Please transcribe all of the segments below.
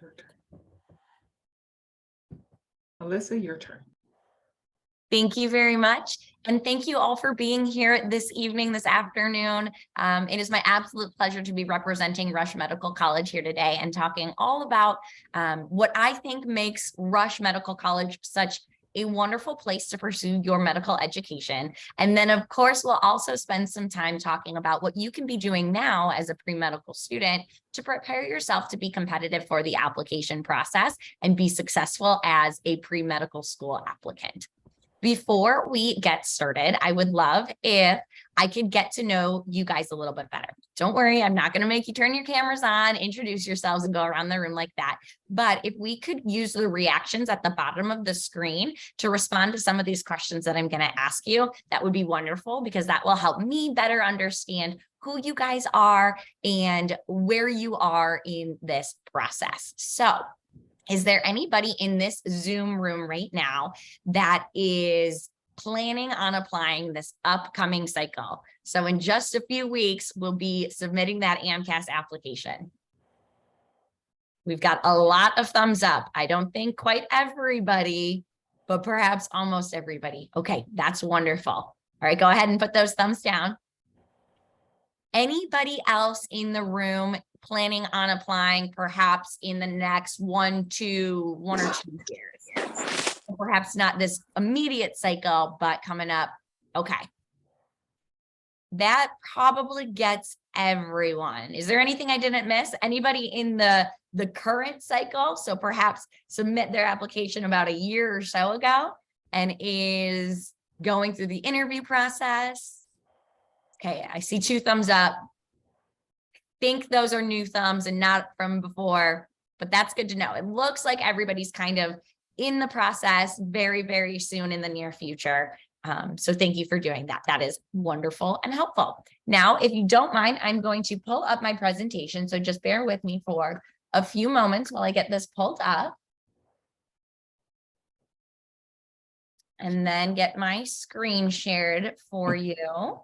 Your turn. Alyssa, your turn. Thank you very much. And thank you all for being here this evening, this afternoon. It is my absolute pleasure to be representing Rush Medical College here today and talking all about what I think makes Rush Medical College such a wonderful place to pursue your medical education. And then, of course, we'll also spend some time talking about what you can be doing now as a pre-medical student to prepare yourself to be competitive for the application process and be successful as a pre-medical school applicant. Before we get started, I would love if I could get to know you guys a little bit better. Don't worry, I'm not going to make you turn your cameras on, introduce yourselves, and go around the room like that. But if we could use the reactions at the bottom of the screen to respond to some of these questions that I'm going to ask you, that would be wonderful, because that will help me better understand who you guys are and where you are in this process. So, is there anybody in this Zoom room right now that is planning on applying this upcoming cycle? So in just a few weeks, we'll be submitting that AMCAS application. We've got a lot of thumbs up. I don't think quite everybody, but perhaps almost everybody. Okay, that's wonderful. All right, go ahead and put those thumbs down. Anybody else in the room planning on applying perhaps in the next one or 2 years? Perhaps not this immediate cycle, but coming up. Okay. That probably gets everyone. Is there anything I didn't miss? Anybody in the current cycle? So perhaps submit their application about a year or so ago and is going through the interview process. Okay, I see 2 thumbs up. Think those are new thumbs and not from before, but that's good to know. It looks like everybody's kind of in the process very, very soon in the near future. So thank you for doing that. That is wonderful and helpful. Now, if you don't mind, I'm going to pull up my presentation. So just bear with me for a few moments while I get this pulled up. And then get my screen shared for you.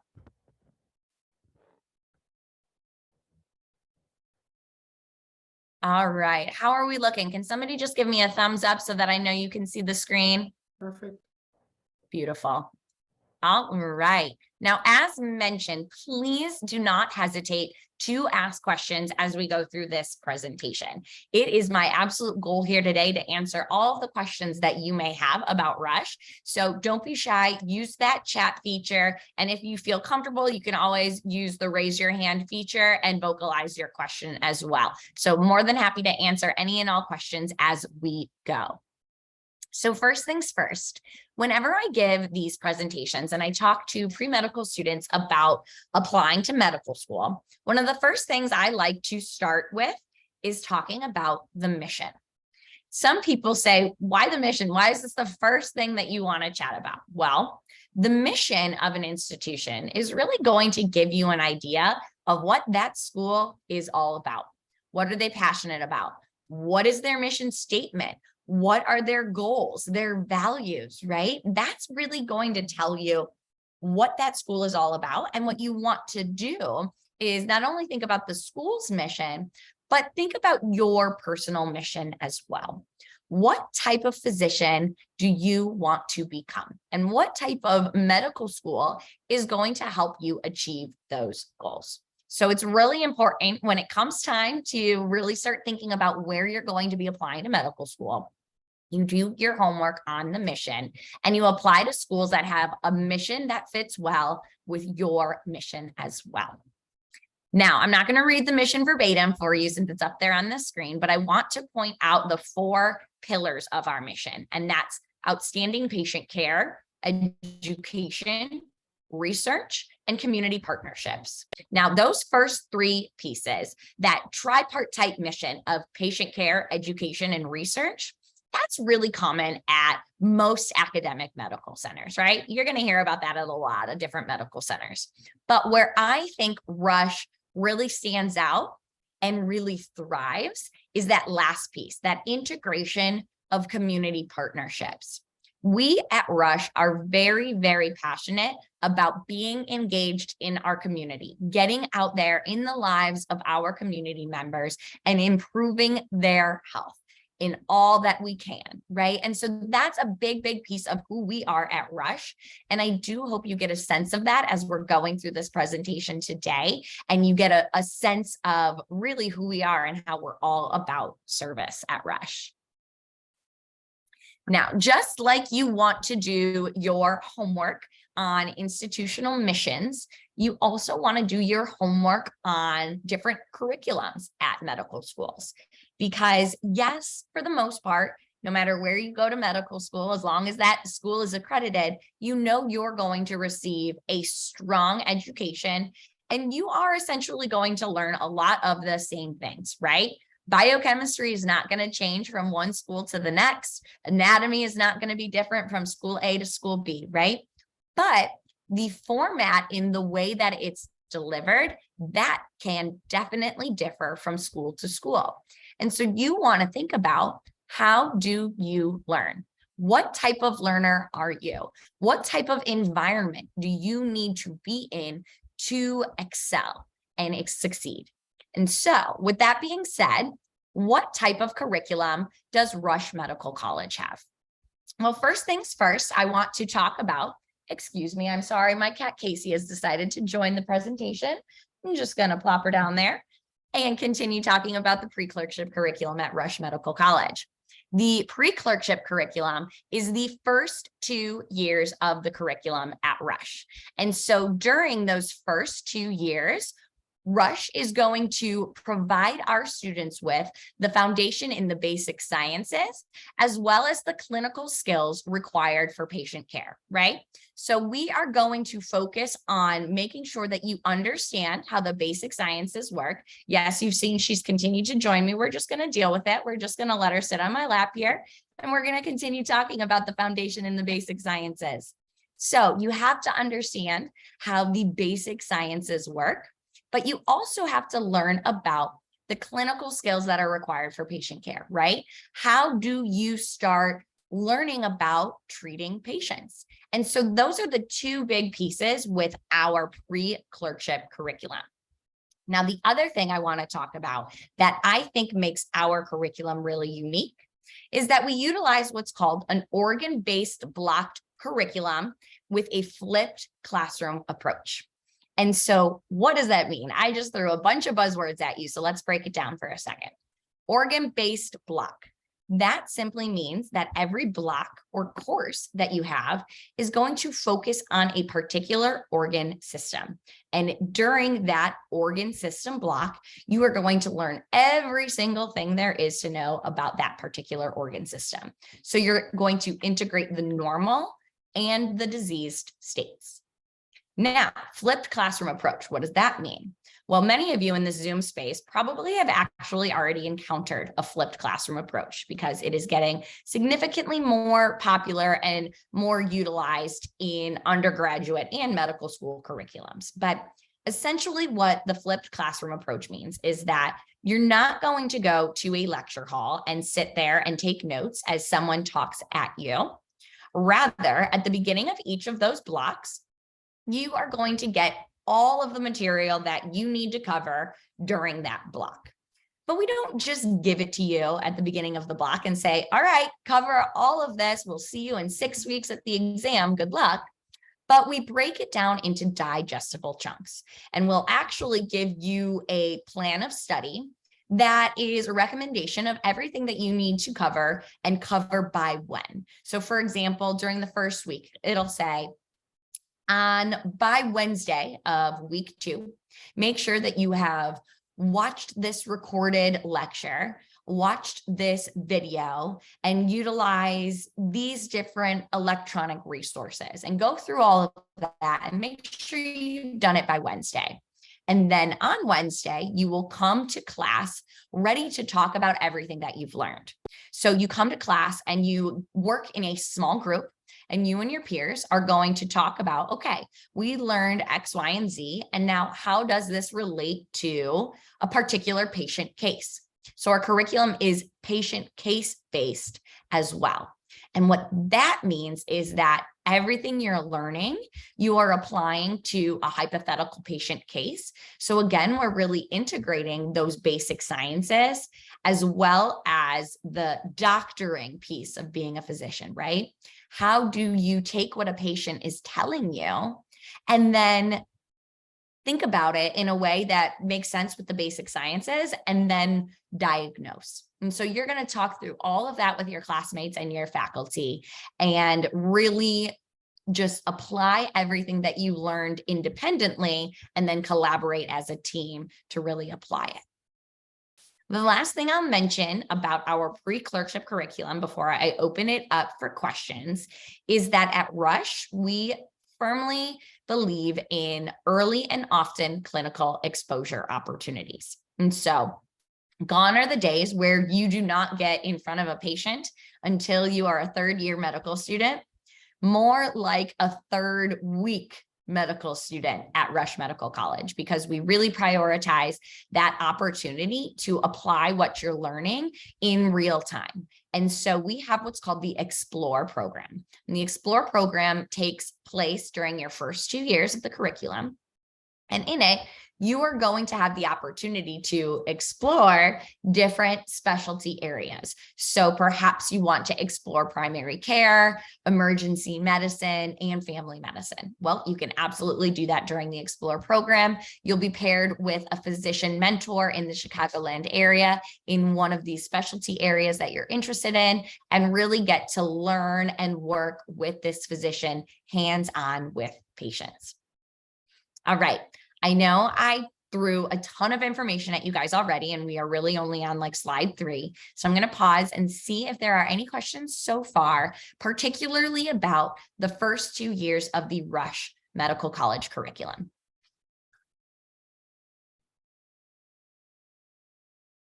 All right. How are we looking? Can somebody just give me a thumbs up so that I know you can see the screen? Perfect. Beautiful. All right. Now, as mentioned, please do not hesitate to ask questions as we go through this presentation. It is my absolute goal here today to answer all of the questions that you may have about Rush. So don't be shy, use that chat feature. And if you feel comfortable, you can always use the raise your hand feature and vocalize your question as well. So more than happy to answer any and all questions as we go. So first things first, whenever I give these presentations and I talk to pre-medical students about applying to medical school, one of the first things I like to start with is talking about the mission. Some people say, why the mission? Why is this the first thing that you want to chat about? Well, the mission of an institution is really going to give you an idea of what that school is all about. What are they passionate about? What is their mission statement? What are their goals, their values, right? That's really going to tell you what that school is all about. And what you want to do is not only think about the school's mission, but think about your personal mission as well. What type of physician do you want to become? And what type of medical school is going to help you achieve those goals? So it's really important when it comes time to really start thinking about where you're going to be applying to medical school. You do your homework on the mission and you apply to schools that have a mission that fits well with your mission as well. Now, I'm not going to read the mission verbatim for you since it's up there on the screen, but I want to point out the 4 pillars of our mission, and that's outstanding patient care, education, research, and community partnerships. Now, those first 3 pieces, that tripartite mission of patient care, education, and research, that's really common at most academic medical centers, right? You're going to hear about that at a lot of different medical centers. But where I think Rush really stands out and really thrives is that last piece, that integration of community partnerships. We at Rush are very, very passionate about being engaged in our community, getting out there in the lives of our community members and improving their health in all that we can, right? And so that's a big, big piece of who we are at Rush. And I do hope you get a sense of that as we're going through this presentation today, and you get a sense of really who we are and how we're all about service at Rush. Now, just like you want to do your homework on institutional missions, you also want to do your homework on different curriculums at medical schools. Because yes, for the most part, no matter where you go to medical school, as long as that school is accredited, you know you're going to receive a strong education, and you are essentially going to learn a lot of the same things, right? Biochemistry is not going to change from one school to the next. Anatomy is not going to be different from school A to school B, right? But the format in the way that it's delivered, that can definitely differ from school to school. And so you want to think about, how do you learn? What type of learner are you? What type of environment do you need to be in to excel and succeed? And so with that being said, what type of curriculum does Rush Medical College have? Well, first things first, I want to talk about, excuse me, I'm sorry, my cat Casey has decided to join the presentation. I'm just going to plop her down there and continue talking about the pre-clerkship curriculum at Rush Medical College. The pre-clerkship curriculum is the first 2 years of the curriculum at Rush. And so during those first 2 years, Rush is going to provide our students with the foundation in the basic sciences, as well as the clinical skills required for patient care, right? So we are going to focus on making sure that you understand how the basic sciences work. Yes, you've seen she's continued to join me. We're just going to deal with it. We're just going to let her sit on my lap here, and we're going to continue talking about the foundation in the basic sciences. So you have to understand how the basic sciences work, but you also have to learn about the clinical skills that are required for patient care, right? How do you start learning about treating patients? And so those are the two big pieces with our pre-clerkship curriculum. Now, the other thing I want to talk about that I think makes our curriculum really unique is that we utilize what's called an Oregon-based blocked curriculum with a flipped classroom approach. And so what does that mean? I just threw a bunch of buzzwords at you, so let's break it down for a second. Oregon-based block. That simply means that every block or course that you have is going to focus on a particular organ system. And during that organ system block, you are going to learn every single thing there is to know about that particular organ system. So you're going to integrate the normal and the diseased states. Now, flipped classroom approach, what does that mean? Well, many of you in the Zoom space probably have actually already encountered a flipped classroom approach because it is getting significantly more popular and more utilized in undergraduate and medical school curriculums. But essentially what the flipped classroom approach means is that you're not going to go to a lecture hall and sit there and take notes as someone talks at you. Rather, at the beginning of each of those blocks, you are going to get all of the material that you need to cover during that block. But we don't just give it to you at the beginning of the block and say, all right, cover all of this. We'll see you in 6 weeks at the exam. Good luck. But we break it down into digestible chunks, and we'll actually give you a plan of study that is a recommendation of everything that you need to cover and cover by when. So for example, during the first week, it'll say, by Wednesday of week 2, make sure that you have watched this recorded lecture, watched this video, and utilize these different electronic resources, and go through all of that and make sure you've done it by Wednesday. And then on Wednesday, you will come to class ready to talk about everything that you've learned. So you come to class and you work in a small group, and you and your peers are going to talk about, okay, we learned X, Y, and Z, and now how does this relate to a particular patient case? So our curriculum is patient case based as well. And what that means is that everything you're learning, you are applying to a hypothetical patient case. So again, we're really integrating those basic sciences as well as the doctoring piece of being a physician, right? How do you take what a patient is telling you and then think about it in a way that makes sense with the basic sciences and then diagnose? And so you're going to talk through all of that with your classmates and your faculty and really just apply everything that you learned independently and then collaborate as a team to really apply it. The last thing I'll mention about our pre-clerkship curriculum before I open it up for questions is that at Rush, we firmly believe in early and often clinical exposure opportunities. And so gone are the days where you do not get in front of a patient until you are a third-year medical student, more like a third week medical student at Rush Medical College, because we really prioritize that opportunity to apply what you're learning in real time. And so we have what's called the Explore program. And the Explore program takes place during your first 2 years of the curriculum. And in it, you are going to have the opportunity to explore different specialty areas. So perhaps you want to explore primary care, emergency medicine, and family medicine. Well, you can absolutely do that during the Explore program. You'll be paired with a physician mentor in the Chicagoland area in one of these specialty areas that you're interested in, and really get to learn and work with this physician hands-on with patients. All right. I know I threw a ton of information at you guys already, and we are really only on like slide 3. So I'm going to pause and see if there are any questions so far, particularly about the first 2 years of the Rush Medical College curriculum.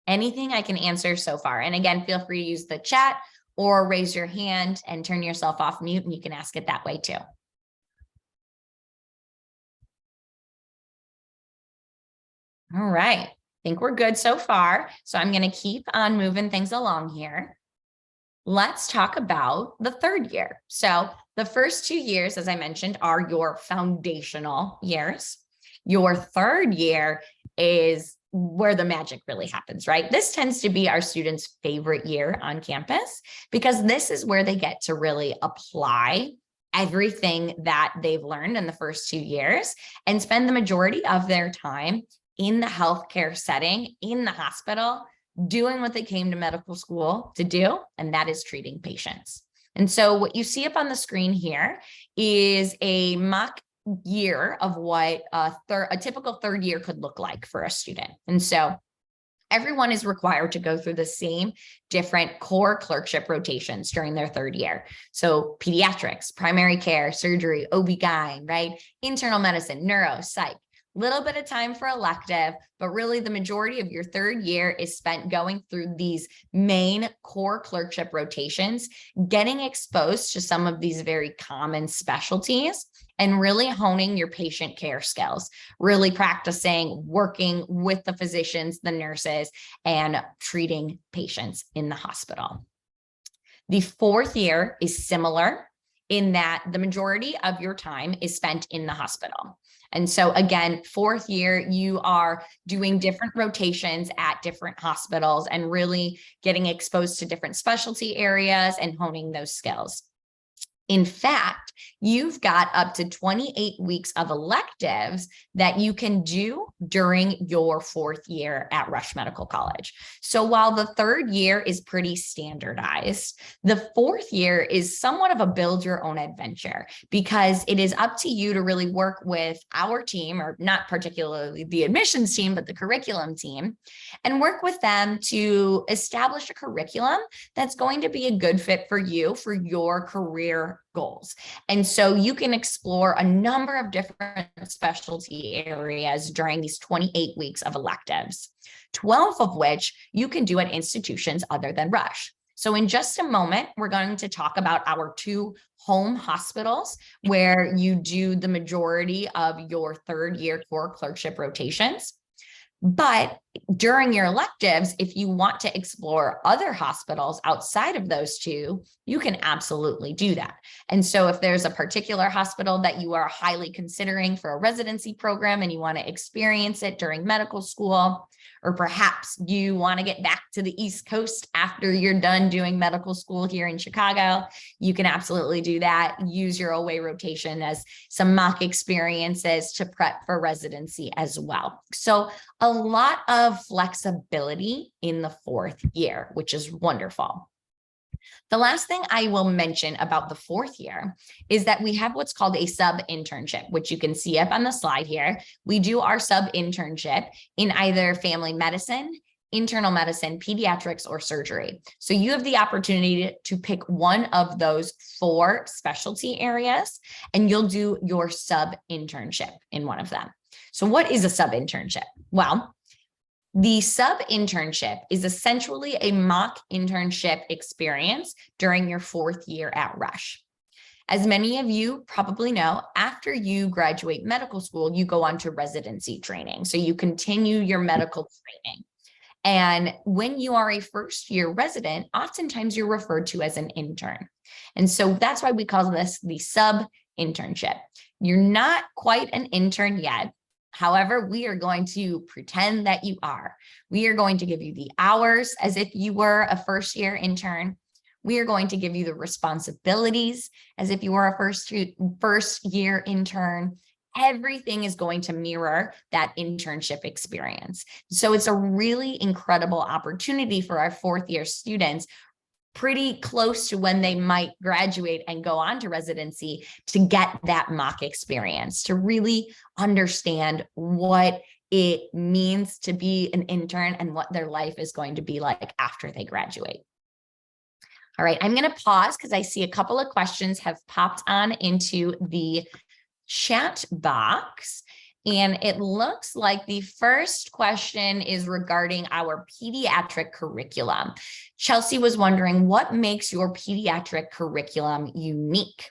Anything I can answer so far. And again, feel free to use the chat or raise your hand and turn yourself off mute, and you can ask it that way too. All right, I think we're good so far. So I'm going to keep on moving things along here. Let's talk about the third year. So the first 2 years, as I mentioned, are your foundational years. Your third year is where the magic really happens, right? This tends to be our students' favorite year on campus, because this is where they get to really apply everything that they've learned in the first 2 years and spend the majority of their time in the healthcare setting, in the hospital, doing what they came to medical school to do, and that is treating patients. And so what you see up on the screen here is a mock year of what a typical third year could look like for a student. And so everyone is required to go through the same different core clerkship rotations during their third year. So pediatrics, primary care, surgery, OB-GYN, right? Internal medicine, neuro, psych. Little bit of time for elective, but really the majority of your third year is spent going through these main core clerkship rotations, getting exposed to some of these very common specialties, and really honing your patient care skills, really practicing working with the physicians, the nurses, and treating patients in the hospital. The fourth year is similar in that the majority of your time is spent in the hospital. And so again, fourth year, you are doing different rotations at different hospitals and really getting exposed to different specialty areas and honing those skills. In fact, you've got up to 28 weeks of electives that you can do during your fourth year at Rush Medical College. So while the third year is pretty standardized, the fourth year is somewhat of a build your own adventure, because it is up to you to really work with our team, or not particularly the admissions team, but the curriculum team, and work with them to establish a curriculum that's going to be a good fit for you for your career goals. And so you can explore a number of different specialty areas during these 28 weeks of electives, 12 of which you can do at institutions other than Rush. So in just a moment, we're going to talk about our 2 home hospitals where you do the majority of your third year core clerkship rotations. But during your electives, if you want to explore other hospitals outside of those two, you can absolutely do that. And so if there's a particular hospital that you are highly considering for a residency program and you want to experience it during medical school, or perhaps you want to get back to the East Coast after you're done doing medical school here in Chicago, you can absolutely do that. Use your away rotation as some mock experiences to prep for residency as well. So a lot of flexibility in the fourth year, which is wonderful. The last thing I will mention about the fourth year is that we have what's called a sub-internship, which you can see up on the slide here. We do our sub-internship in either family medicine, internal medicine, pediatrics, or surgery. So you have the opportunity to pick one of those 4 specialty areas, and you'll do your sub-internship in one of them. So what is a sub-internship? Well, the sub-internship is essentially a mock internship experience during your 4th year at Rush. As many of you probably know, after you graduate medical school, you go on to residency training. So you continue your medical training. And when you are a first-year resident, oftentimes you're referred to as an intern. And so that's why we call this the sub-internship. You're not quite an intern yet. However, we are going to pretend that you are. We are going to give you the hours as if you were a first-year intern. We are going to give you the responsibilities as if you were a first-year intern. Everything is going to mirror that internship experience. So it's a really incredible opportunity for our 4th-year students, pretty close to when they might graduate and go on to residency, to get that mock experience, to really understand what it means to be an intern and what their life is going to be like after they graduate. All right, I'm going to pause because I see a couple of questions have popped on into the chat box. And it looks like the first question is regarding our pediatric curriculum. Chelsea was wondering, what makes your pediatric curriculum unique?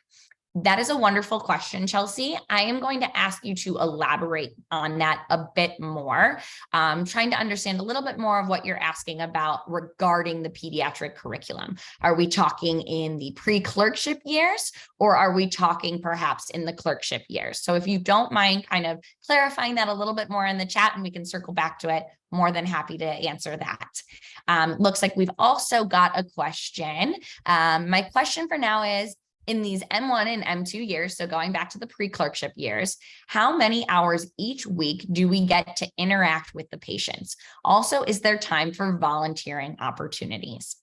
That is a wonderful question, Chelsea. I am going to ask you to elaborate on that a bit more, trying to understand a little bit more of what you're asking about regarding the pediatric curriculum. Are we talking in the pre-clerkship years, or are we talking perhaps in the clerkship years? So if you don't mind kind of clarifying that a little bit more in the chat, and we can circle back to it, more than happy to answer that. Looks like we've also got a question. My question for now is, in these M1 and M2 years, so going back to the pre-clerkship years, how many hours each week do we get to interact with the patients? Also, is there time for volunteering opportunities?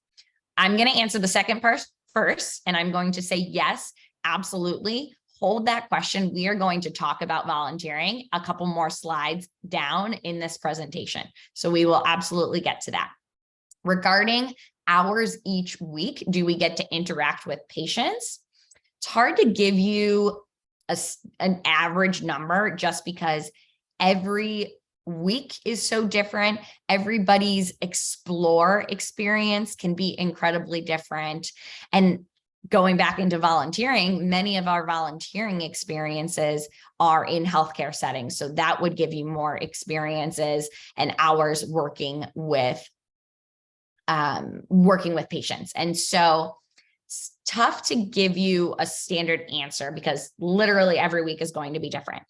I'm going to answer the second part first, and I'm going to say yes, absolutely. Hold that question. We are going to talk about volunteering a couple more slides down in this presentation. So we will absolutely get to that. Regarding hours each week, do we get to interact with patients? It's hard to give you an average number just because every week is so different. Everybody's explore experience can be incredibly different. And going back into volunteering, many of our volunteering experiences are in healthcare settings. So that would give you more experiences and hours working with patients. And so it's tough to give you a standard answer because literally every week is going to be different.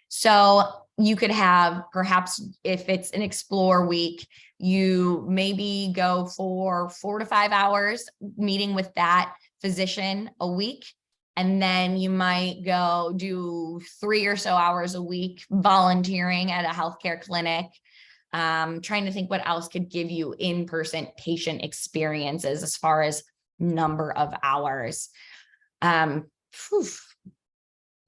So you could have, perhaps if it's an explore week, you maybe go for 4 to 5 hours meeting with that physician a week. And then you might go do 3 or so hours a week volunteering at a healthcare clinic. Trying to think what else could give you in-person patient experiences as far as number of hours.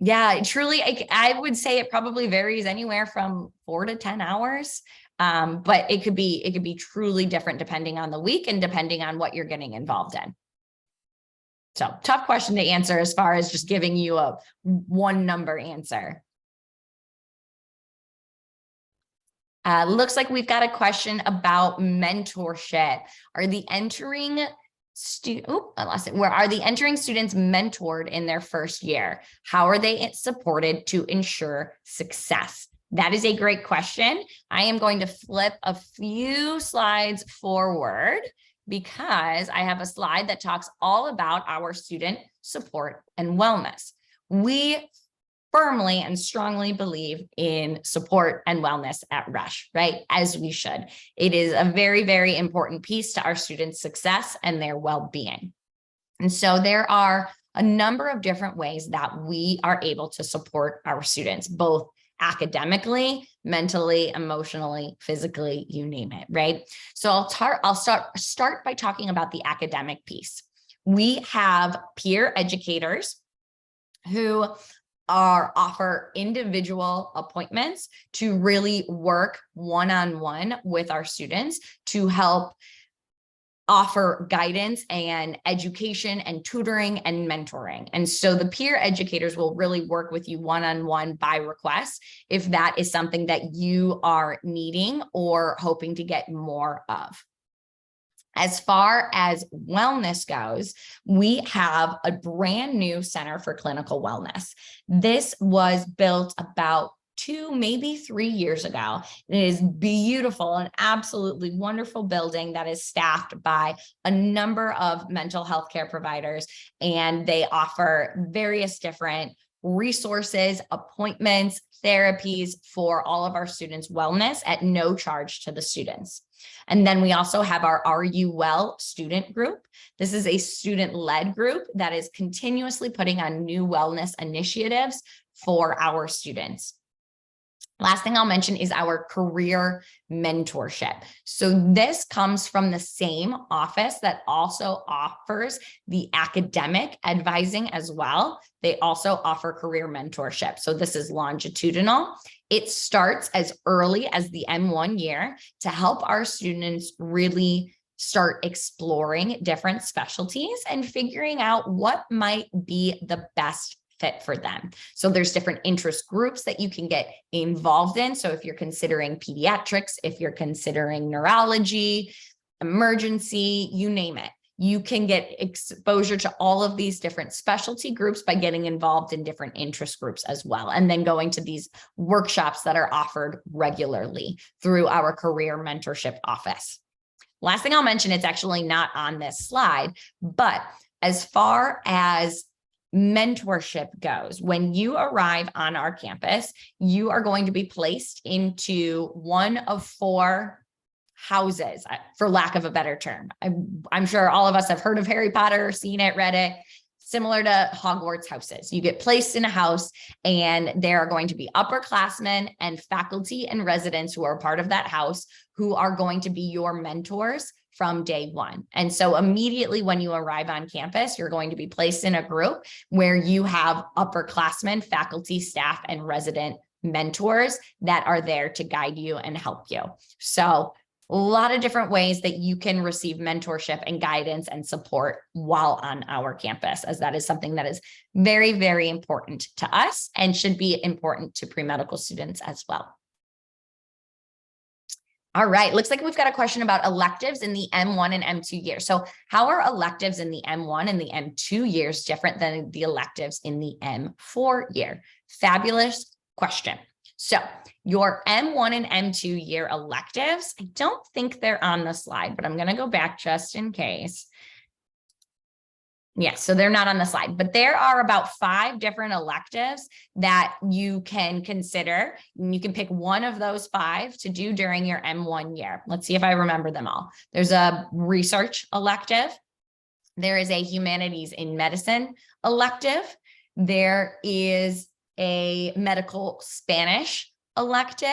Yeah, truly, I would say it probably varies anywhere from 4 to 10 hours. But it could be truly different depending on the week and depending on what you're getting involved in. So tough question to answer as far as just giving you a one number answer. Looks like we've got a question about mentorship. Are the entering students mentored in their first year? How are they supported to ensure success? That is a great question. I am going to flip a few slides forward because I have a slide that talks all about our student support and wellness. We firmly and strongly believe in support and wellness at Rush, right? As we should. It is a very, very important piece to our students' success and their well-being. And so there are a number of different ways that we are able to support our students, both academically, mentally, emotionally, physically, you name it, right? So I'll start by talking about the academic piece. We have peer educators who offer individual appointments to really work one-on-one with our students to help offer guidance and education and tutoring and mentoring. And so the peer educators will really work with you one-on-one by request if that is something that you are needing or hoping to get more of. As far as wellness goes, we have a brand new Center for Clinical Wellness. This was built about 2, maybe 3 years ago. It is beautiful, an absolutely wonderful building that is staffed by a number of mental health care providers, and they offer various different resources, appointments, therapies for all of our students' wellness at no charge to the students. And then we also have our Are You Well student group. This is a student-led group that is continuously putting on new wellness initiatives for our students. Last thing I'll mention is our career mentorship. So this comes from the same office that also offers the academic advising as well. They also offer career mentorship. So this is longitudinal. It starts as early as the M1 year to help our students really start exploring different specialties and figuring out what might be the best fit for them. So there's different interest groups that you can get involved in. So if you're considering pediatrics, if you're considering neurology, emergency, you name it, you can get exposure to all of these different specialty groups by getting involved in different interest groups as well. And then going to these workshops that are offered regularly through our career mentorship office. Last thing I'll mention, it's actually not on this slide, but as far as mentorship goes, when you arrive on our campus, you are going to be placed into one of 4 houses, for lack of a better term. I'm sure all of us have heard of Harry Potter, seen it, read it, similar to Hogwarts houses. You get placed in a house and there are going to be upperclassmen and faculty and residents who are part of that house who are going to be your mentors from day one. And so immediately when you arrive on campus, you're going to be placed in a group where you have upperclassmen, faculty, staff, and resident mentors that are there to guide you and help you. So a lot of different ways that you can receive mentorship and guidance and support while on our campus, as that is something that is very, very important to us and should be important to pre-medical students as well. All right, looks like we've got a question about electives in the M1 and M2 year. So how are electives in the M1 and the M2 years different than the electives in the M4 year? Fabulous question. So your M1 and M2 year electives, I don't think they're on the slide, but I'm going to go back just in case. Yes, so they're not on the slide, but there are about 5 different electives that you can consider. You can pick one of those 5 to do during your M1 year. Let's see if I remember them all. There's a research elective. There is a humanities in medicine elective. There is a medical Spanish elective.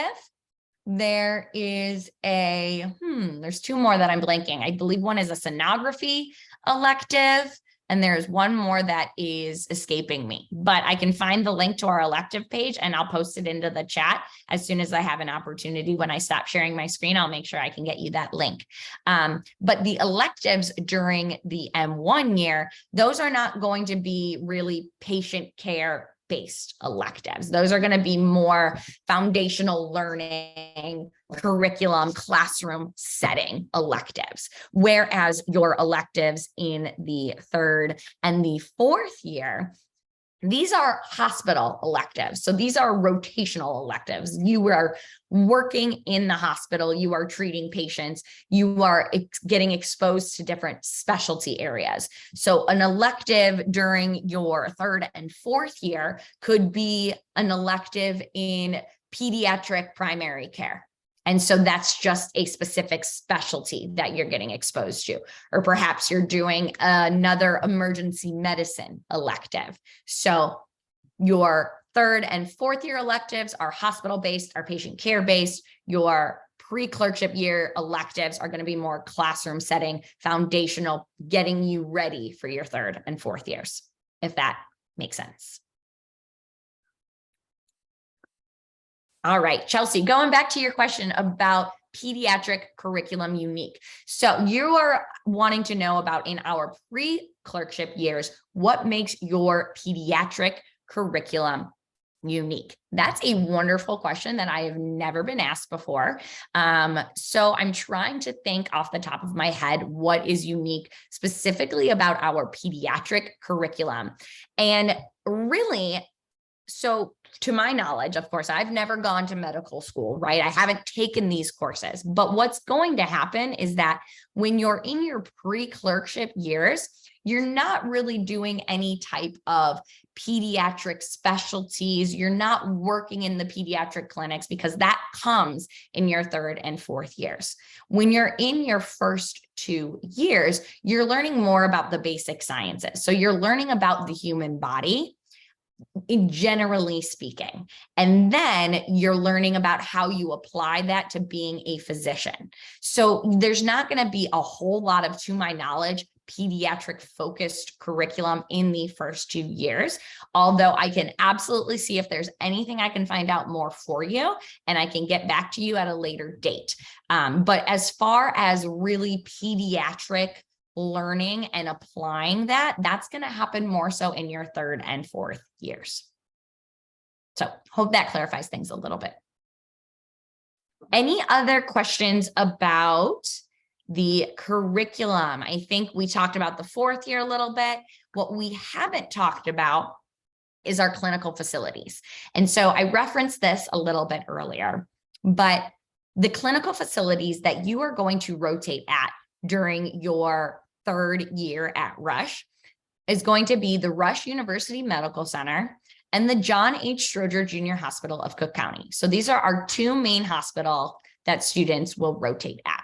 There is there's 2 more that I'm blanking. I believe one is a sonography elective. And there's one more that is escaping me, but I can find the link to our elective page and I'll post it into the chat as soon as I have an opportunity. When I stop sharing my screen, I'll make sure I can get you that link. But the electives during the M1 year, those are not going to be really patient care based electives. Those are going to be more foundational learning, curriculum, classroom setting electives. Whereas your electives in the 3rd and the 4th year, These are hospital electives. So these are rotational electives. You are working in the hospital, you are treating patients, you are getting exposed to different specialty areas. So an elective during your 3rd and 4th year could be an elective in pediatric primary care. And so that's just a specific specialty that you're getting exposed to. Or perhaps you're doing another emergency medicine elective. So your 3rd and 4th year electives are hospital-based, are patient care-based. Your pre-clerkship year electives are going to be more classroom setting, foundational, getting you ready for your 3rd and 4th years, if that makes sense. All right, Chelsea, going back to your question about pediatric curriculum unique. So you are wanting to know about, in our pre-clerkship years, what makes your pediatric curriculum unique? That's a wonderful question that I have never been asked before. So I'm trying to think off the top of my head what is unique specifically about our pediatric curriculum. And really, so to my knowledge, of course, I've never gone to medical school, right? I haven't taken these courses, but what's going to happen is that when you're in your pre-clerkship years, you're not really doing any type of pediatric specialties. You're not working in the pediatric clinics because that comes in your 3rd and 4th years. When you're in your first 2 years, you're learning more about the basic sciences. So you're learning about the human body, generally speaking. And then you're learning about how you apply that to being a physician. So there's not going to be a whole lot of, to my knowledge, pediatric focused curriculum in the first 2 years, although I can absolutely see if there's anything I can find out more for you, and I can get back to you at a later date. But as far as really pediatric learning and applying that, that's going to happen more so in your 3rd and 4th years. So hope that clarifies things a little bit. Any other questions about the curriculum? I think we talked about the 4th year a little bit. What we haven't talked about is our clinical facilities. And so I referenced this a little bit earlier, but the clinical facilities that you are going to rotate at during your 3rd year at Rush is going to be the Rush University Medical Center and the John H. Stroger Jr. Hospital of Cook County. So these are our 2 main hospitals that students will rotate at.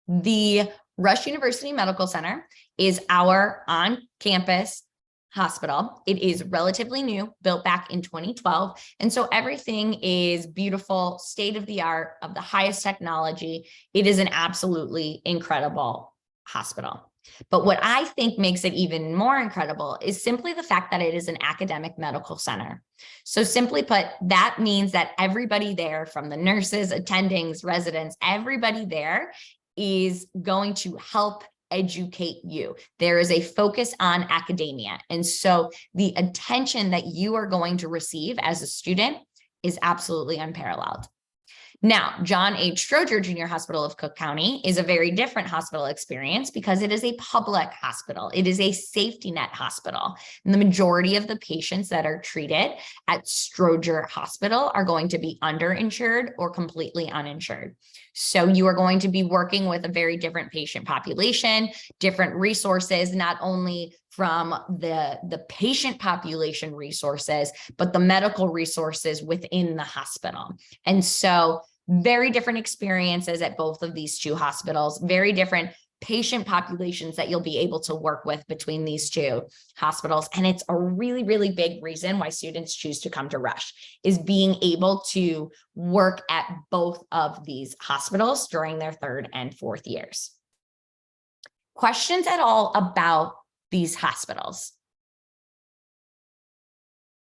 The Rush University Medical Center is our on-campus hospital. It is relatively new, built back in 2012. And so everything is beautiful, state-of-the-art, of the highest technology. It is an absolutely incredible hospital. But what I think makes it even more incredible is simply the fact that it is an academic medical center. So simply put, that means that everybody there, from the nurses, attendings, residents, everybody there is going to help educate you. There is a focus on academia. And so the attention that you are going to receive as a student is absolutely unparalleled. Now, John H. Stroger Jr. Hospital of Cook County is a very different hospital experience because it is a public hospital. It is a safety net hospital. And the majority of the patients that are treated at Stroger Hospital are going to be underinsured or completely uninsured. So you are going to be working with a very different patient population, different resources, not only from the patient population resources, but the medical resources within the hospital. And so very different experiences at both of these 2 hospitals, very different patient populations that you'll be able to work with between these 2 hospitals. And it's a really, really big reason why students choose to come to Rush, is being able to work at both of these hospitals during their 3rd and 4th years. Questions at all about these hospitals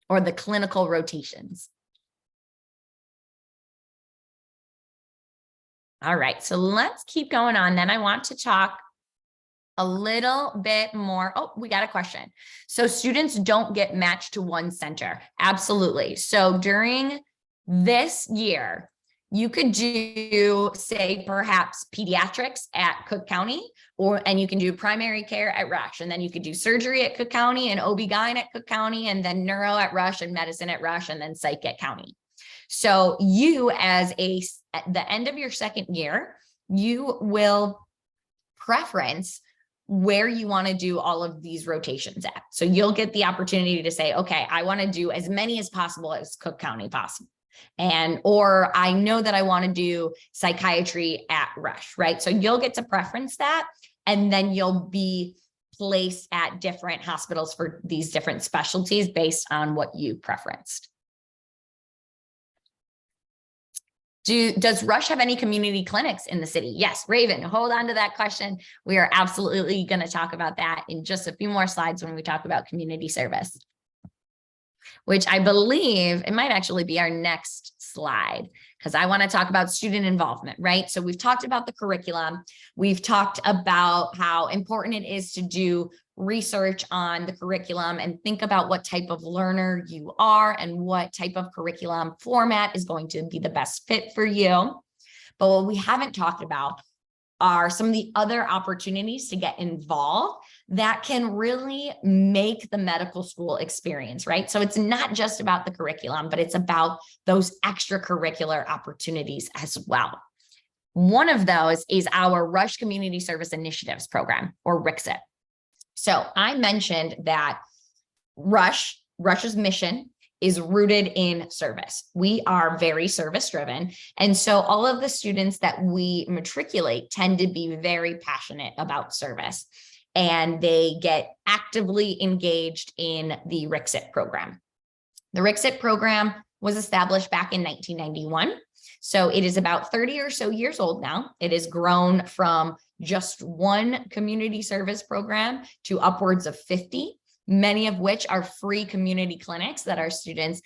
or the clinical rotations? All right, so let's keep going on. Then I want to talk a little bit more. Oh, we got a question. So students don't get matched to one center. Absolutely. So during this year, You could do, say, perhaps pediatrics at Cook County, and you can do primary care at Rush, and then you could do surgery at Cook County and OB-GYN at Cook County, and then neuro at Rush and medicine at Rush, and then psych at County. So you, at the end of your second year, you will preference where you want to do all of these rotations at. So you'll get the opportunity to say, okay, I want to do as many as possible as Cook County possible. Or I know that I want to do psychiatry at Rush, right? So you'll get to preference that, and then you'll be placed at different hospitals for these different specialties based on what you preferenced. Does Rush have any community clinics in the city? Yes, Raven, hold on to that question. We are absolutely going to talk about that in just a few more slides when we talk about community service, which I believe it might actually be our next slide, because I want to talk about student involvement, right? So we've talked about the curriculum. We've talked about how important it is to do research on the curriculum and think about what type of learner you are and what type of curriculum format is going to be the best fit for you. But what we haven't talked about are some of the other opportunities to get involved that can really make the medical school experience, right? So it's not just about the curriculum, but it's about those extracurricular opportunities as well. One of those is our Rush Community Service Initiatives program, or RCSIP. So I mentioned that Rush's mission is rooted in service. We are very service driven. And so all of the students that we matriculate tend to be very passionate about service, and they get actively engaged in the RCSIP program. The RCSIP program was established back in 1991. So it is about 30 or so years old now. It has grown from just one community service program to upwards of 50, many of which are free community clinics that our students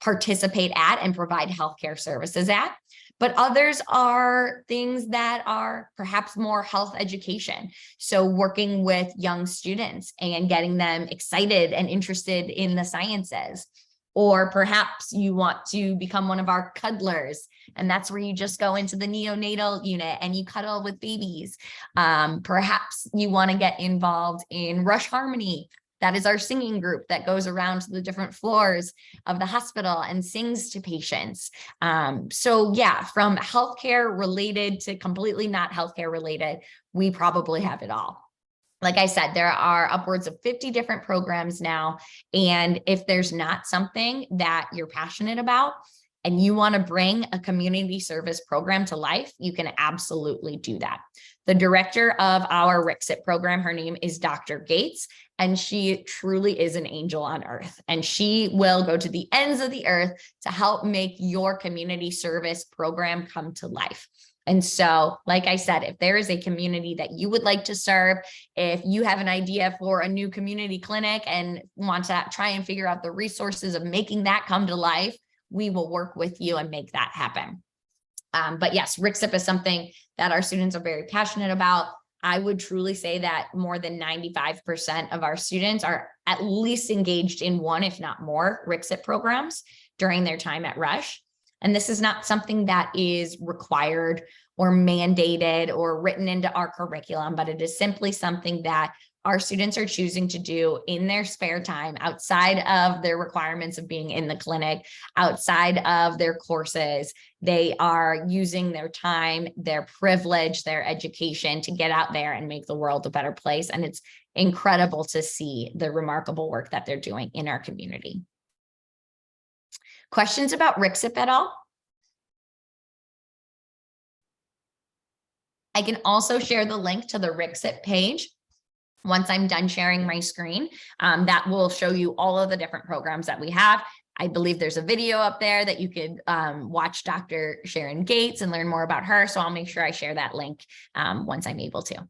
participate at and provide healthcare services at. But others are things that are perhaps more health education. So working with young students and getting them excited and interested in the sciences. Or perhaps you want to become one of our cuddlers, and that's where you just go into the neonatal unit and you cuddle with babies. Perhaps you want to get involved in Rush Harmony. That is our singing group that goes around to the different floors of the hospital and sings to patients. So yeah, from healthcare related to completely not healthcare related, we probably have it all. Like I said, there are upwards of 50 different programs now. And if there's not something that you're passionate about and you want to bring a community service program to life, you can absolutely do that. The director of our RCSIP program, her name is Dr. Gates, and she truly is an angel on earth. And she will go to the ends of the earth to help make your community service program come to life. And so, like I said, if there is a community that you would like to serve, if you have an idea for a new community clinic and want to try and figure out the resources of making that come to life, we will work with you and make that happen. But yes, RCSIP is something that our students are very passionate about. I would truly say that more than 95% of our students are at least engaged in one, if not more, RCSIP programs during their time at Rush. And this is not something that is required or mandated or written into our curriculum, but it is simply something that our students are choosing to do in their spare time outside of their requirements of being in the clinic, outside of their courses. They are using their time, their privilege, their education to get out there and make the world a better place. And it's incredible to see the remarkable work that they're doing in our community. Questions about RCSIP at all? I can also share the link to the RCSIP page once I'm done sharing my screen. That will show you all of the different programs that we have. I believe there's a video up there that you could watch Dr. Sharon Gates and learn more about her. So I'll make sure I share that link once I'm able to.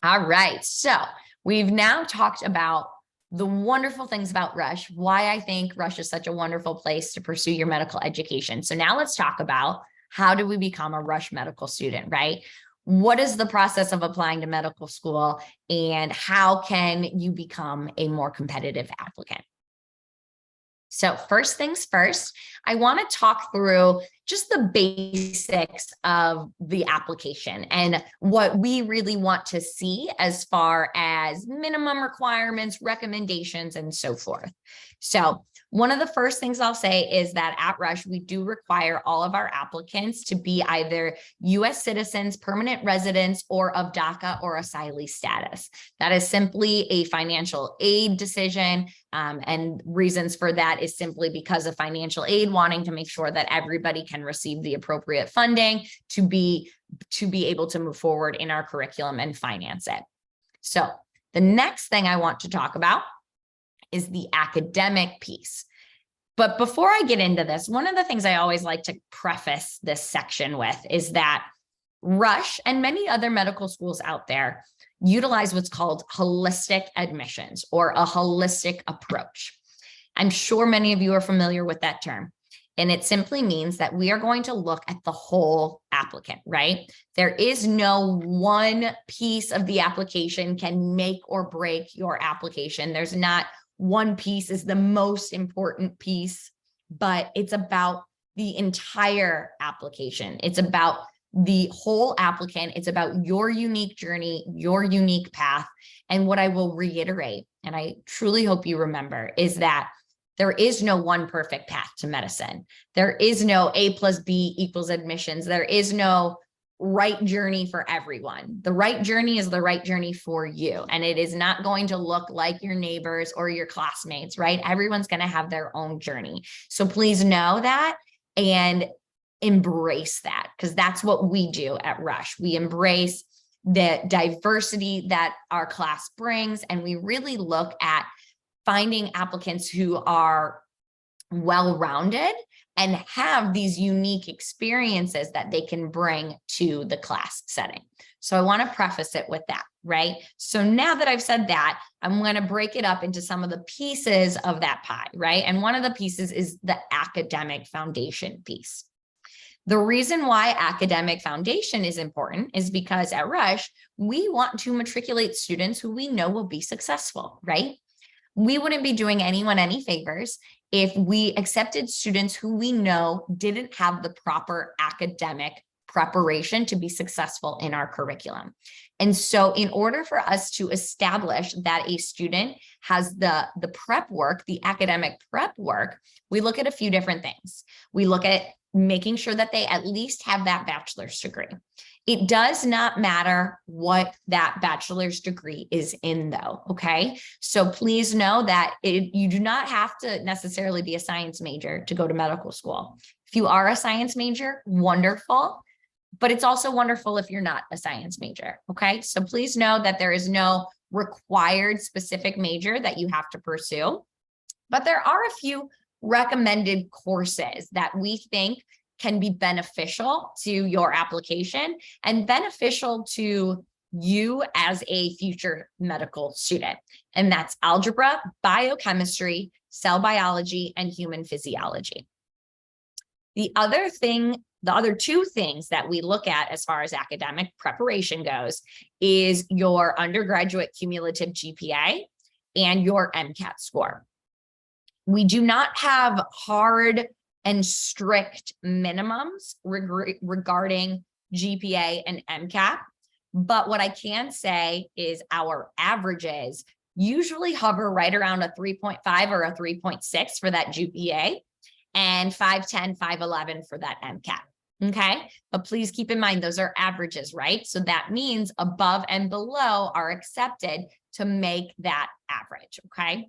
All right, so we've now talked about the wonderful things about Rush, why I think Rush is such a wonderful place to pursue your medical education. So now let's talk about how do we become a Rush medical student, right? What is the process of applying to medical school, and how can you become a more competitive applicant? So first things first, I want to talk through just the basics of the application and what we really want to see as far as minimum requirements, recommendations, and so forth. So one of the first things I'll say is that at Rush, we do require all of our applicants to be either U.S. citizens, permanent residents, or of DACA or asylee status. That is simply a financial aid decision. And reasons for that is simply because of financial aid wanting to make sure that everybody can receive the appropriate funding to be able to move forward in our curriculum and finance it. So the next thing I want to talk about is the academic piece. But before I get into this, one of the things I always like to preface this section with is that Rush and many other medical schools out there utilize what's called holistic admissions or a holistic approach. I'm sure many of you are familiar with that term. And it simply means that we are going to look at the whole applicant, right? There is no one piece of the application can make or break your application. There's not one piece is the most important piece, but it's about the entire application. It's about the whole applicant. It's about your unique journey, your unique path. And what I will reiterate, and I truly hope you remember, is that there is no one perfect path to medicine. There is no A plus B equals admissions. There is no right journey for everyone. The right journey is the right journey for you. And it is not going to look like your neighbors or your classmates, right? Everyone's going to have their own journey. So please know that and embrace that, because that's what we do at Rush. We embrace the diversity that our class brings, and we really look at finding applicants who are well-rounded and have these unique experiences that they can bring to the class setting. So I want to preface it with that, right? So now that I've said that, I'm going to break it up into some of the pieces of that pie, right? And one of the pieces is the academic foundation piece. The reason why academic foundation is important is because at Rush, we want to matriculate students who we know will be successful, right? We wouldn't be doing anyone any favors if we accepted students who we know didn't have the proper academic preparation to be successful in our curriculum. And so in order for us to establish that a student has the prep work, the academic prep work, we look at a few different things. We look at making sure that they at least have that bachelor's degree. It does not matter what that bachelor's degree is in though, okay? So please know that you do not have to necessarily be a science major to go to medical school. If you are a science major, wonderful, but it's also wonderful if you're not a science major, okay? So please know that there is no required specific major that you have to pursue, but there are a few recommended courses that we think can be beneficial to your application and beneficial to you as a future medical student. And that's algebra, biochemistry, cell biology, and human physiology. The other two things that we look at as far as academic preparation goes is your undergraduate cumulative GPA and your MCAT score. We do not have hard and strict minimums regarding GPA and MCAT. But what I can say is our averages usually hover right around a 3.5 or a 3.6 for that GPA and 510, 511 for that MCAT. Okay, but please keep in mind, those are averages, right? So that means above and below are accepted to make that average, okay?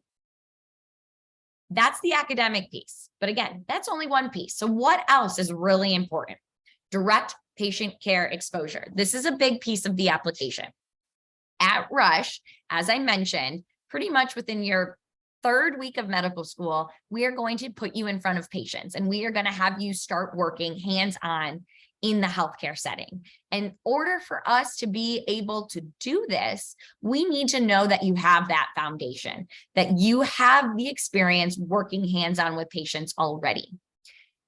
That's the academic piece. But again, that's only one piece. So what else is really important? Direct patient care exposure. This is a big piece of the application. At Rush, as I mentioned, pretty much within your third week of medical school, we are going to put you in front of patients and we are going to have you start working hands-on in the healthcare setting. In order for us to be able to do this, we need to know that you have that foundation, that you have the experience working hands-on with patients already.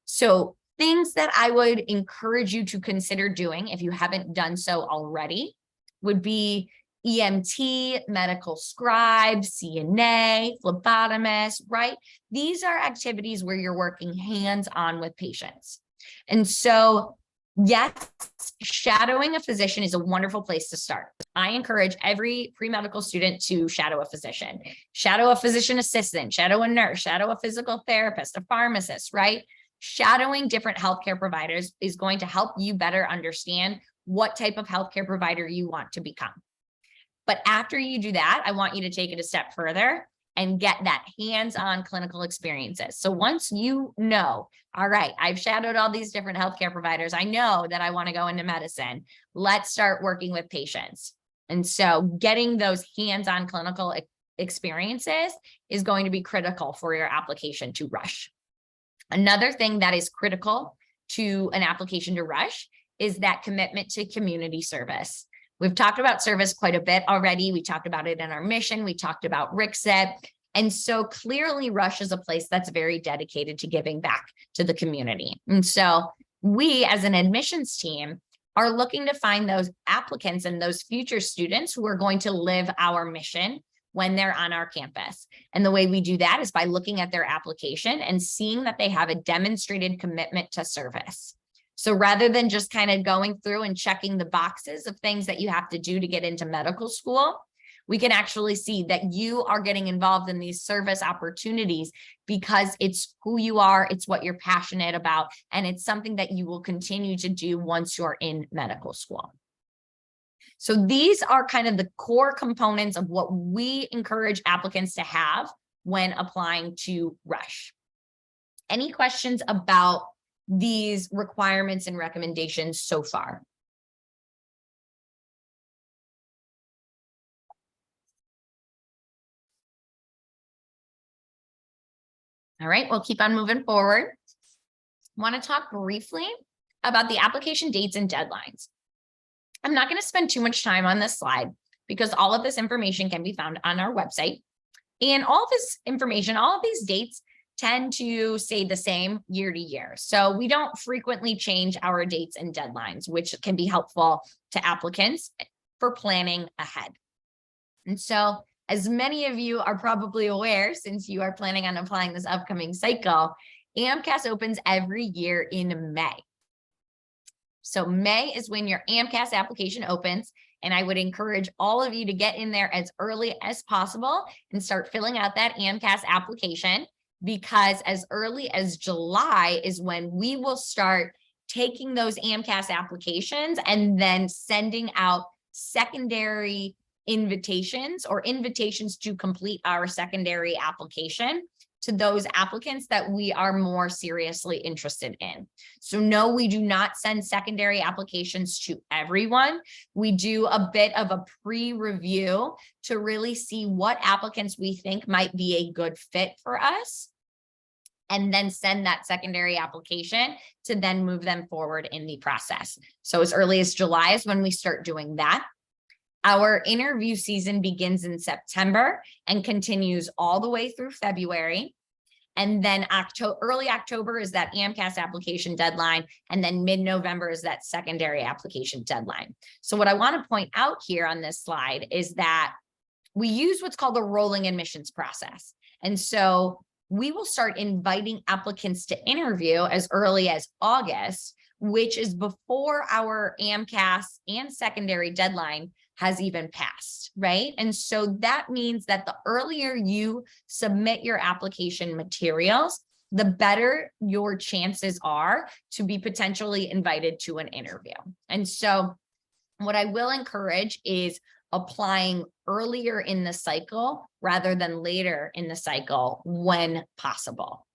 So things that I would encourage you to consider doing if you haven't done so already would be EMT, medical scribe, CNA, phlebotomist, right? These are activities where you're working hands-on with patients. And so, yes, shadowing a physician is a wonderful place to start. I encourage every pre-medical student to shadow a physician assistant, shadow a nurse, shadow a physical therapist, a pharmacist, right? Shadowing different healthcare providers is going to help you better understand what type of healthcare provider you want to become. But after you do that, I want you to take it a step further and get that hands-on clinical experiences. So once you know, all right, I've shadowed all these different healthcare providers, I know that I want to go into medicine, let's start working with patients. And so getting those hands-on clinical experiences is going to be critical for your application to Rush. Another thing that is critical to an application to Rush is that commitment to community service. We've talked about service quite a bit already. We talked about it in our mission. We talked about RCCST. And so clearly Rush is a place that's very dedicated to giving back to the community. And so we as an admissions team are looking to find those applicants and those future students who are going to live our mission when they're on our campus. And the way we do that is by looking at their application and seeing that they have a demonstrated commitment to service. So rather than just kind of going through and checking the boxes of things that you have to do to get into medical school, we can actually see that you are getting involved in these service opportunities because it's who you are, it's what you're passionate about, and it's something that you will continue to do once you're in medical school. So these are kind of the core components of what we encourage applicants to have when applying to Rush. Any questions about these requirements and recommendations so far? All right, we'll keep on moving forward. I want to talk briefly about the application dates and deadlines. I'm not going to spend too much time on this slide because all of this information can be found on our website. And all of this information, all of these dates tend to stay the same year to year. So we don't frequently change our dates and deadlines, which can be helpful to applicants for planning ahead. And so as many of you are probably aware, since you are planning on applying this upcoming cycle, AMCAS opens every year in May. So May is when your AMCAS application opens, and I would encourage all of you to get in there as early as possible and start filling out that AMCAS application, because as early as July is when we will start taking those AMCAS applications and then sending out secondary invitations or invitations to complete our secondary application to those applicants that we are more seriously interested in. So no, we do not send secondary applications to everyone. We do a bit of a pre-review to really see what applicants we think might be a good fit for us, and then send that secondary application to then move them forward in the process. So as early as July is when we start doing that. Our interview season begins in September and continues all the way through February. And then early October is that AMCAS application deadline. And then mid-November is that secondary application deadline. So what I want to point out here on this slide is that we use what's called the rolling admissions process. And so we will start inviting applicants to interview as early as August, which is before our AMCAS and secondary deadline has even passed, right? And so that means that the earlier you submit your application materials, the better your chances are to be potentially invited to an interview. And so what I will encourage is applying earlier in the cycle rather than later in the cycle when possible.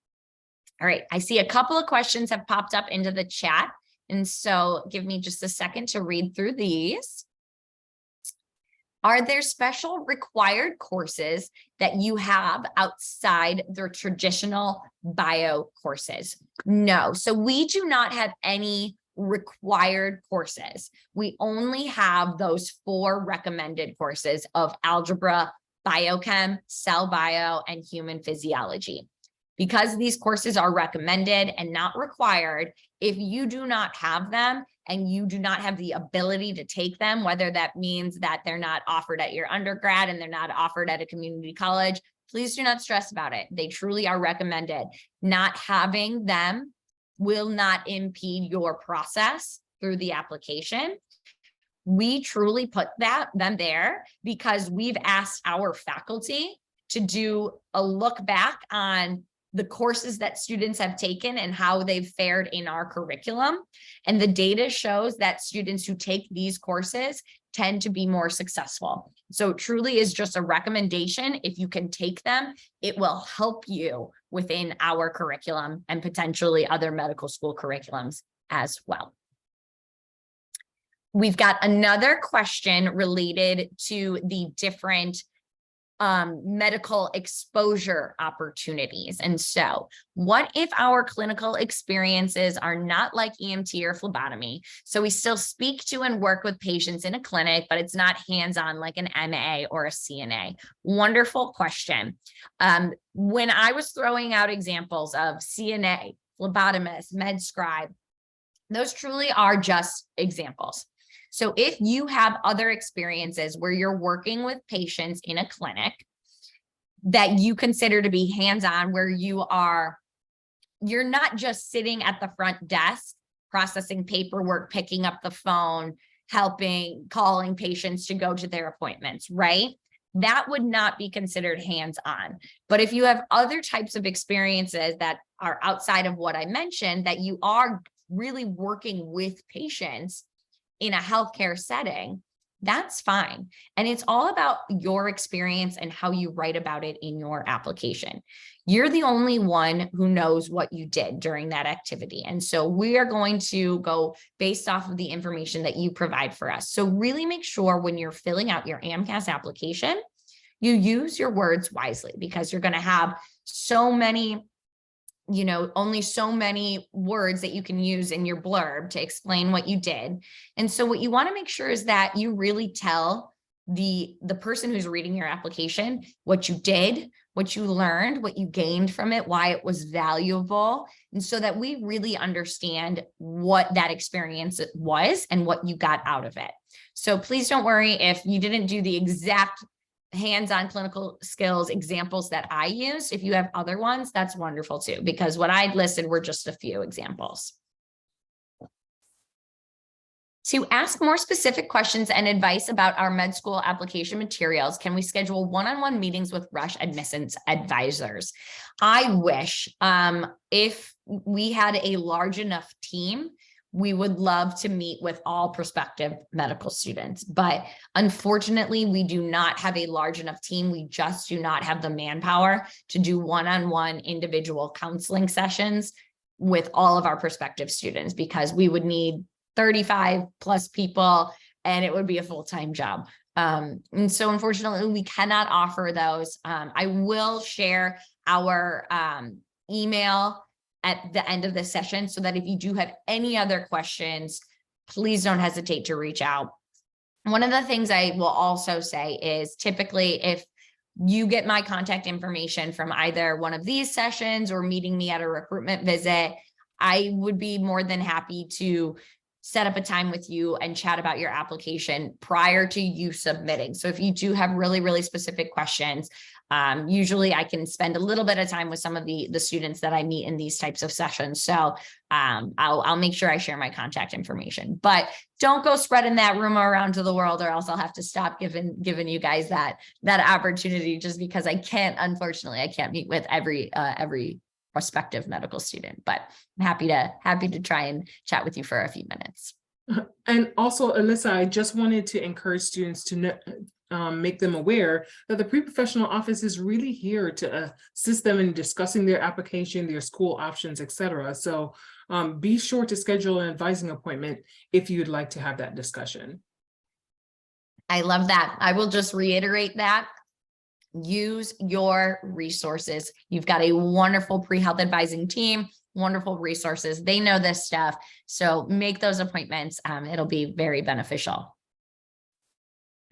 All right, I see a couple of questions have popped up into the chat. And so give me just a second to read through these. Are there special required courses that you have outside their traditional bio courses? No, so we do not have any required courses. We only have those 4 recommended courses of algebra, biochem, cell bio, and human physiology. Because these courses are recommended and not required, if you do not have them, and you do not have the ability to take them, whether that means that they're not offered at your undergrad and they're not offered at a community college, please do not stress about it. They truly are recommended. Not having them will not impede your process through the application. We truly put them there because we've asked our faculty to do a look back on the courses that students have taken and how they've fared in our curriculum. And the data shows that students who take these courses tend to be more successful. So it truly is just a recommendation. If you can take them, it will help you within our curriculum and potentially other medical school curriculums as well. We've got another question related to the different medical exposure opportunities. And so what if our clinical experiences are not like EMT or phlebotomy? So we still speak to and work with patients in a clinic, but it's not hands-on like an MA or a CNA. Wonderful question. When I was throwing out examples of CNA, phlebotomist, med scribe, those truly are just examples. So if you have other experiences where you're working with patients in a clinic that you consider to be hands-on, where you're not just sitting at the front desk, processing paperwork, picking up the phone, calling patients to go to their appointments, right? That would not be considered hands-on. But if you have other types of experiences that are outside of what I mentioned, that you are really working with patients in a healthcare setting, that's fine. And it's all about your experience and how you write about it in your application. You're the only one who knows what you did during that activity. And so we are going to go based off of the information that you provide for us. So really make sure when you're filling out your AMCAS application, you use your words wisely, because you're going to have so many, only so many words that you can use in your blurb to explain what you did. And so what you want to make sure is that you really tell the person who's reading your application what you did, what you learned, what you gained from it, why it was valuable. And so that we really understand what that experience was and what you got out of it. So please don't worry if you didn't do the exact hands-on clinical skills examples that I used. If you have other ones, that's wonderful too, because what I listed were just a few examples. To ask more specific questions and advice about our med school application materials, can we schedule one-on-one meetings with Rush admissions advisors? I wish if we had a large enough team, we would love to meet with all prospective medical students, but unfortunately, we do not have a large enough team. We just do not have the manpower to do one-on-one individual counseling sessions with all of our prospective students, because we would need 35 plus people and it would be a full-time job. And so unfortunately, we cannot offer those. I will share our email at the end of the session, so that if you do have any other questions, please don't hesitate to reach out. One of the things I will also say is, typically if you get my contact information from either one of these sessions or meeting me at a recruitment visit, I would be more than happy to set up a time with you and chat about your application prior to you submitting. So if you do have really, really specific questions, usually I can spend a little bit of time with some of the students that I meet in these types of sessions. So I'll make sure I share my contact information, but don't go spreading that rumor around to the world, or else I'll have to stop giving you guys that opportunity, just because unfortunately, I can't meet with every prospective medical student, but I'm happy to try and chat with you for a few minutes. And also, Alyssa, I just wanted to encourage students to make them aware that the pre-professional office is really here to assist them in discussing their application, their school options, etc. So be sure to schedule an advising appointment if you'd like to have that discussion. I love that. I will just reiterate that. Use your resources. You've got a wonderful pre-health advising team, wonderful resources. They know this stuff. So make those appointments. It'll be very beneficial.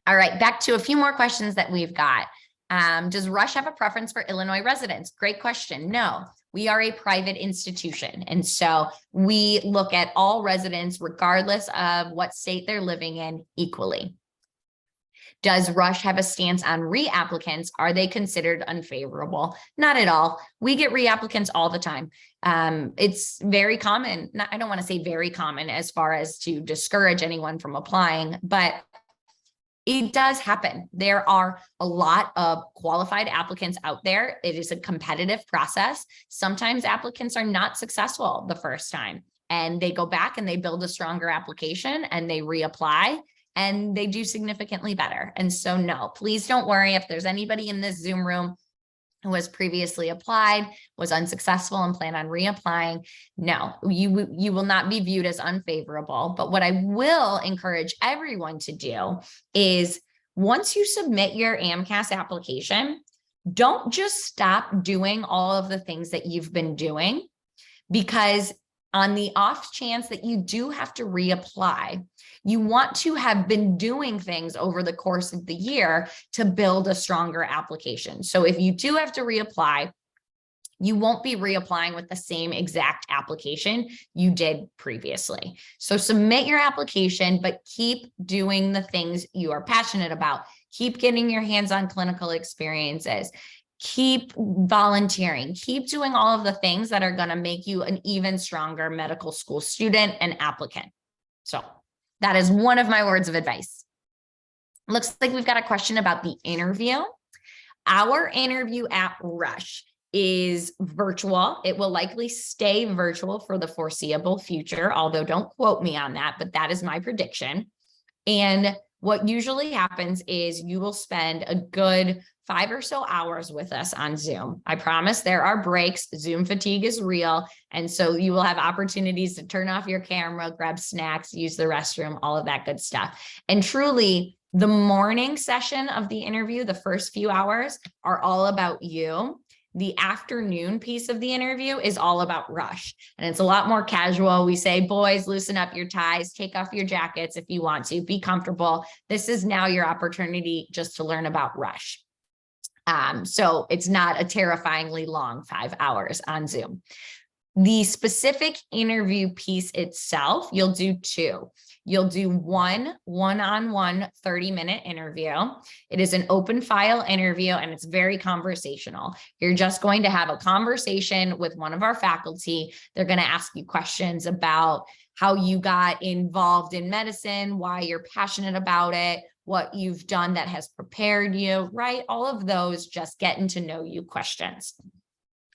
All right, back to a few more questions that we've got. Does Rush have a preference for Illinois residents? Great question. No, We are a private institution. And so we look at all residents, regardless of what state they're living in, equally. Does Rush have a stance on reapplicants? Are they considered unfavorable? Not at all. We get reapplicants all the time. It's very common. I don't want to say very common as far as to discourage anyone from applying, but it does happen. There are a lot of qualified applicants out there. It is a competitive process. Sometimes applicants are not successful the first time, and they go back and they build a stronger application and they reapply and they do significantly better. And so no, please don't worry if there's anybody in this Zoom room who has previously applied, was unsuccessful and plan on reapplying. No, you will not be viewed as unfavorable. But what I will encourage everyone to do is, once you submit your AMCAS application, don't just stop doing all of the things that you've been doing, because on the off chance that you do have to reapply, you want to have been doing things over the course of the year to build a stronger application. So if you do have to reapply, you won't be reapplying with the same exact application you did previously. So submit your application, but keep doing the things you are passionate about. Keep getting your hands on clinical experiences. Keep volunteering, keep doing all of the things that are going to make you an even stronger medical school student and applicant. So that is one of my words of advice. Looks like we've got a question about the interview. Our interview at Rush is virtual. It will likely stay virtual for the foreseeable future, although don't quote me on that, but that is my prediction. And what usually happens is you will spend a good 5 or so hours with us on Zoom. I promise there are breaks. Zoom fatigue is real. And so you will have opportunities to turn off your camera, grab snacks, use the restroom, all of that good stuff. And truly, the morning session of the interview, the first few hours, are all about you. The afternoon piece of the interview is all about Rush, and it's a lot more casual. We say, boys, loosen up your ties, take off your jackets if you want to, be comfortable. This is now your opportunity just to learn about Rush. So it's not a terrifyingly long 5 hours on Zoom. The specific interview piece itself, you'll do 2. You'll do one-on-one 30-minute interview. It is an open file interview, and it's very conversational. You're just going to have a conversation with one of our faculty. They're going to ask you questions about how you got involved in medicine, why you're passionate about it, what you've done that has prepared you, right? All of those just getting to know you questions.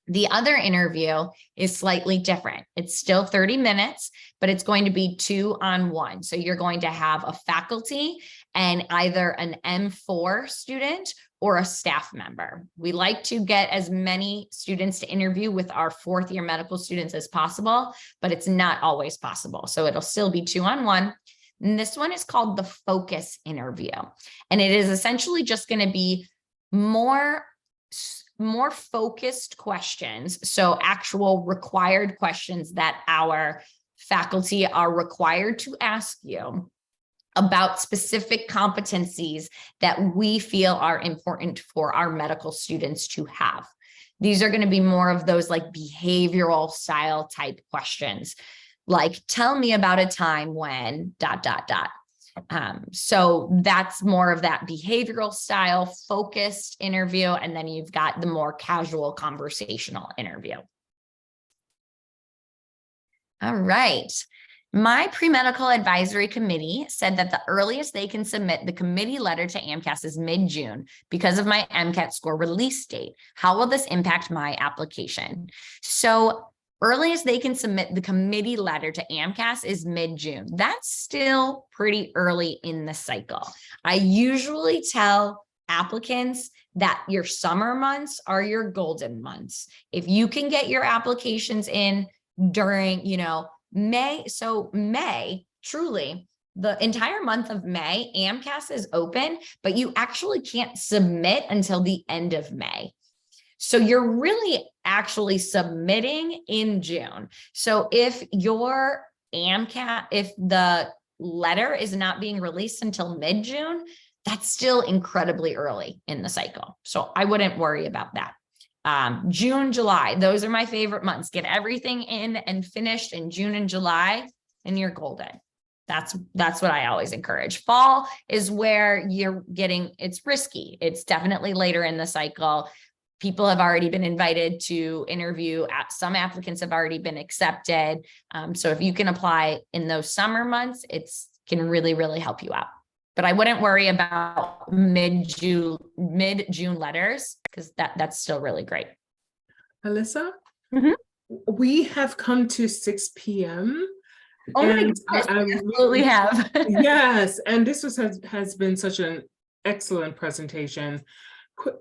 The other interview is slightly different. It's still 30 minutes, but it's going to be 2-on-1. So you're going to have a faculty and either an M4 student or a staff member. We like to get as many students to interview with our 4th year medical students as possible, but it's not always possible. So it'll still be 2-on-1. And this one is called the focus interview. And it is essentially just going to be more focused questions. So actual required questions that our faculty are required to ask you about specific competencies that we feel are important for our medical students to have. These are going to be more of those like behavioral style type questions, like tell me about a time when ... So that's more of that behavioral style focused interview. And then you've got the more casual conversational interview. All right. My pre-medical advisory committee said that the earliest they can submit the committee letter to AMCAS is mid-June because of my MCAT score release date. How will this impact my application? So earliest they can submit the committee letter to AMCAS is mid-June. That's still pretty early in the cycle. I usually tell applicants that your summer months are your golden months. If you can get your applications in during, May. So May, truly, the entire month of May, AMCAS is open, but you actually can't submit until the end of May. So you're really actually submitting in June. So if your AMCAT, if the letter is not being released until mid-June, that's still incredibly early in the cycle. So I wouldn't worry about that. June, July, those are my favorite months. Get everything in and finished in June and July, and you're golden. That's what I always encourage. Fall is where it's risky. It's definitely later in the cycle. People have already been invited to interview. Some applicants have already been accepted. So if you can apply in those summer months, can really, really help you out. But I wouldn't worry about mid-June letters, because that's still really great. Alyssa, Mhm. we have come to 6 p.m. Oh my and goodness, we absolutely have. Yes, and this has been such an excellent presentation.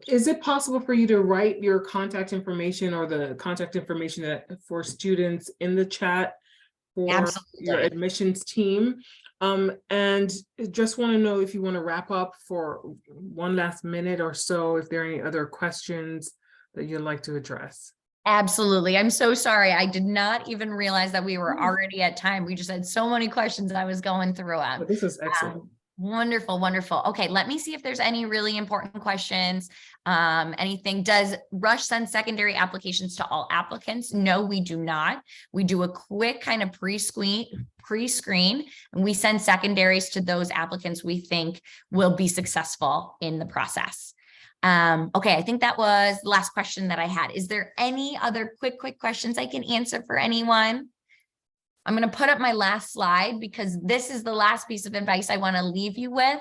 Is it possible for you to write your contact information or the contact information for students in the chat for Absolutely. your admissions team? And just want to know if you want to wrap up for one last minute or so, if there are any other questions that you'd like to address. Absolutely. I'm so sorry. I did not even realize that we were already at time. We just had so many questions I was going through. But this is excellent. Wonderful, wonderful. Okay, let me see if there's any really important questions. Anything, does Rush send secondary applications to all applicants? No, we do not. We do a quick kind of pre-screen, and we send secondaries to those applicants we think will be successful in the process. Okay, I think that was the last question that I had. Is there any other quick questions I can answer for anyone? I'm going to put up my last slide because this is the last piece of advice I want to leave you with.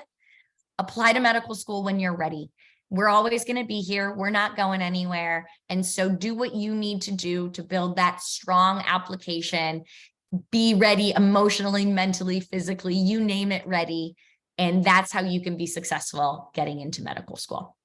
Apply to medical school when you're ready. We're always going to be here. We're not going anywhere. And so do what you need to do to build that strong application. Be ready emotionally, mentally, physically, you name it, ready. And that's how you can be successful getting into medical school.